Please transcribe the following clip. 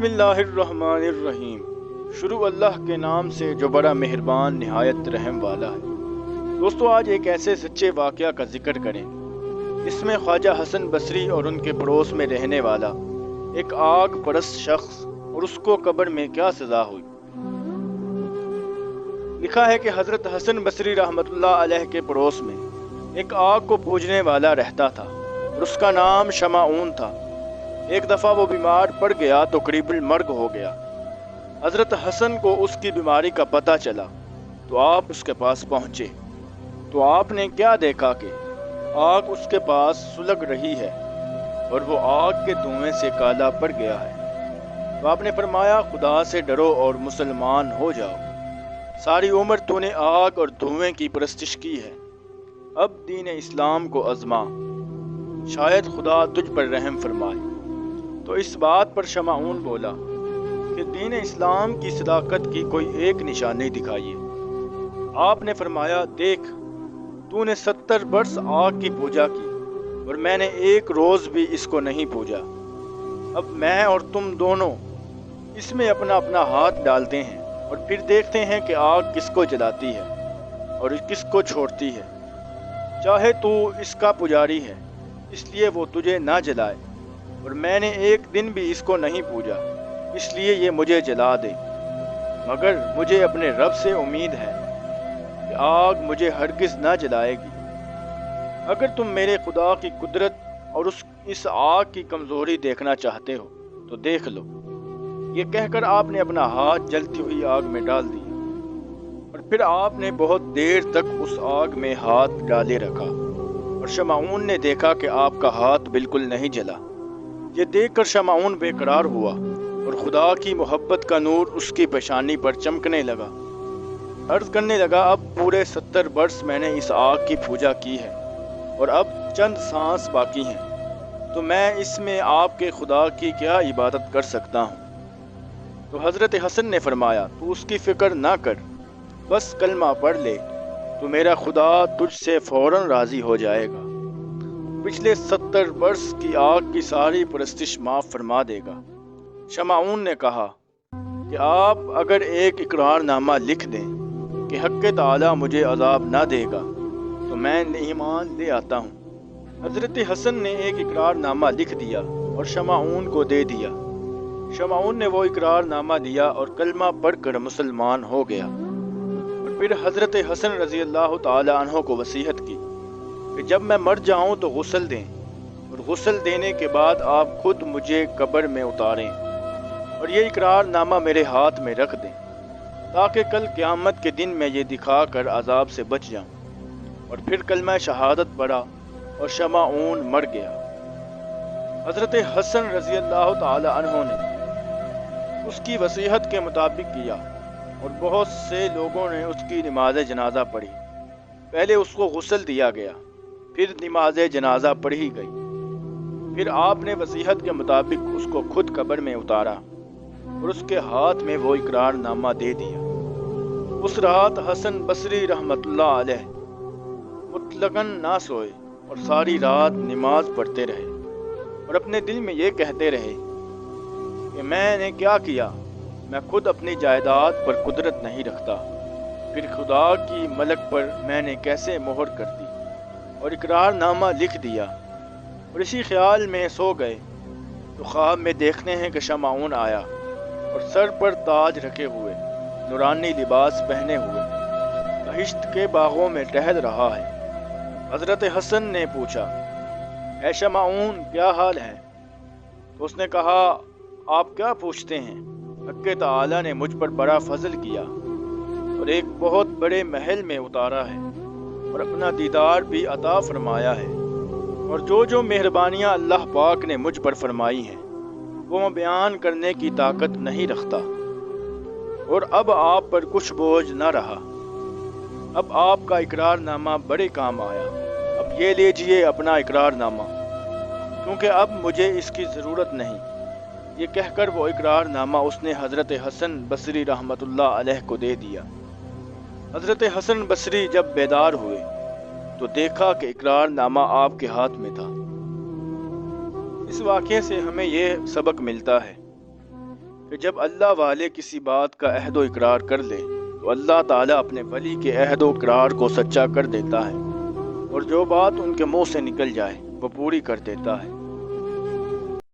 بسم اللہ الرحمن الرحیم۔ شروع اللہ کے نام سے جو بڑا مہربان نہایت رحم والا ہے۔ دوستو، آج ایک ایسے سچے واقعہ کا ذکر کریں اس میں خواجہ حسن بصری اور ان کے پڑوس میں رہنے والا ایک آگ پرست شخص اور اس کو قبر میں کیا سزا ہوئی۔ لکھا ہے کہ حضرت حسن بصری رحمۃ اللہ علیہ کے پڑوس میں ایک آگ کو پوجنے والا رہتا تھا اور اس کا نام شمعون تھا۔ ایک دفعہ وہ بیمار پڑ گیا تو قریب المرگ ہو گیا۔ حضرت حسن کو اس کی بیماری کا پتہ چلا تو آپ اس کے پاس پہنچے تو آپ نے کیا دیکھا کہ آگ اس کے پاس سلگ رہی ہے اور وہ آگ کے دھوئیں سے کالا پڑ گیا ہے۔ تو آپ نے فرمایا، خدا سے ڈرو اور مسلمان ہو جاؤ۔ ساری عمر تو نے آگ اور دھوئیں کی پرستش کی ہے، اب دین اسلام کو آزما، شاید خدا تجھ پر رحم فرمائے۔ تو اس بات پر شمعون بولا کہ دین اسلام کی صداقت کی کوئی ایک نشانی دکھائیے۔ آپ نے فرمایا، دیکھ، تو نے 70 برس آگ کی پوجا کی اور میں نے ایک روز بھی اس کو نہیں پوجا۔ اب میں اور تم دونوں اس میں اپنا اپنا ہاتھ ڈالتے ہیں اور پھر دیکھتے ہیں کہ آگ کس کو جلاتی ہے اور کس کو چھوڑتی ہے۔ چاہے تو اس کا پجاری ہے، اس لیے وہ تجھے نہ جلائے، اور میں نے ایک دن بھی اس کو نہیں پوجا، اس لیے یہ مجھے جلا دے، مگر مجھے اپنے رب سے امید ہے کہ آگ مجھے ہرگز نہ جلائے گی۔ اگر تم میرے خدا کی قدرت اور اس آگ کی کمزوری دیکھنا چاہتے ہو تو دیکھ لو۔ یہ کہہ کر آپ نے اپنا ہاتھ جلتی ہوئی آگ میں ڈال دیا اور پھر آپ نے بہت دیر تک اس آگ میں ہاتھ ڈالے رکھا اور شمعون نے دیکھا کہ آپ کا ہاتھ بالکل نہیں جلا۔ یہ دیکھ کر شمعون بے قرار ہوا اور خدا کی محبت کا نور اس کی پیشانی پر چمکنے لگا۔ عرض کرنے لگا، اب پورے 70 برس میں نے اس آگ کی پوجا کی ہے اور اب چند سانس باقی ہیں، تو میں اس میں آپ کے خدا کی کیا عبادت کر سکتا ہوں؟ تو حضرت حسن نے فرمایا، تو اس کی فکر نہ کر، بس کلمہ پڑھ لے تو میرا خدا تجھ سے فوراً راضی ہو جائے گا، پچھلے 70 برس کی آگ کی ساری پرستش معاف فرما دے گا۔ شمعون نے کہا کہ آپ اگر ایک اقرار نامہ لکھ دیں کہ حق تعالی مجھے عذاب نہ دے گا تو میں ایمان لے آتا ہوں۔ حضرت حسن نے ایک اقرار نامہ لکھ دیا اور شمعون کو دے دیا۔ شمعون نے وہ اقرار نامہ دیا اور کلمہ پڑھ کر مسلمان ہو گیا، اور پھر حضرت حسن رضی اللہ تعالی عنہ کو وصیت کی کہ جب میں مر جاؤں تو غسل دیں، اور غسل دینے کے بعد آپ خود مجھے قبر میں اتاریں اور یہ اقرار نامہ میرے ہاتھ میں رکھ دیں، تاکہ کل قیامت کے دن میں یہ دکھا کر عذاب سے بچ جاؤں۔ اور پھر کلمہ شہادت پڑھا اور شمعون مر گیا۔ حضرت حسن رضی اللہ تعالی عنہ نے اس کی وصیت کے مطابق کیا اور بہت سے لوگوں نے اس کی نماز جنازہ پڑھی۔ پہلے اس کو غسل دیا گیا، پھر نماز جنازہ پڑھی گئی، پھر آپ نے وصیت کے مطابق اس کو خود قبر میں اتارا اور اس کے ہاتھ میں وہ اقرار نامہ دے دیا۔ اس رات حسن بصری رحمۃ اللہ علیہ مطلقاً نہ سوئے اور ساری رات نماز پڑھتے رہے اور اپنے دل میں یہ کہتے رہے کہ میں نے کیا کیا، میں خود اپنی جائیداد پر قدرت نہیں رکھتا، پھر خدا کی ملک پر میں نے کیسے مہر کر دی اور اقرار نامہ لکھ دیا۔ اور اسی خیال میں سو گئے تو خواب میں دیکھتے ہیں کہ شمعون آیا اور سر پر تاج رکھے ہوئے، نورانی لباس پہنے ہوئے، بہشت کے باغوں میں ٹہل رہا ہے۔ حضرت حسن نے پوچھا، اے شمعون، کیا حال ہے؟ تو اس نے کہا، آپ کیا پوچھتے ہیں؟ حق تعالی نے مجھ پر بڑا فضل کیا اور ایک بہت بڑے محل میں اتارا ہے اور اپنا دیدار بھی عطا فرمایا ہے، اور جو مہربانیاں اللہ پاک نے مجھ پر فرمائی ہیں وہ میں بیان کرنے کی طاقت نہیں رکھتا، اور اب آپ پر کچھ بوجھ نہ رہا۔ اب آپ کا اقرار نامہ بڑے کام آیا، اب یہ لیجئے اپنا اقرار نامہ، کیونکہ اب مجھے اس کی ضرورت نہیں۔ یہ کہہ کر وہ اقرار نامہ اس نے حضرت حسن بصری رحمۃ اللہ علیہ کو دے دیا۔ حضرت حسن بصری جب بیدار ہوئے تو دیکھا کہ اقرار نامہ آپ کے ہاتھ میں تھا۔ اس واقعے سے ہمیں یہ سبق ملتا ہے کہ جب اللہ والے کسی بات کا عہد و اقرار کر لے تو اللہ تعالیٰ اپنے ولی کے عہد و اقرار کو سچا کر دیتا ہے، اور جو بات ان کے منہ سے نکل جائے وہ پوری کر دیتا ہے۔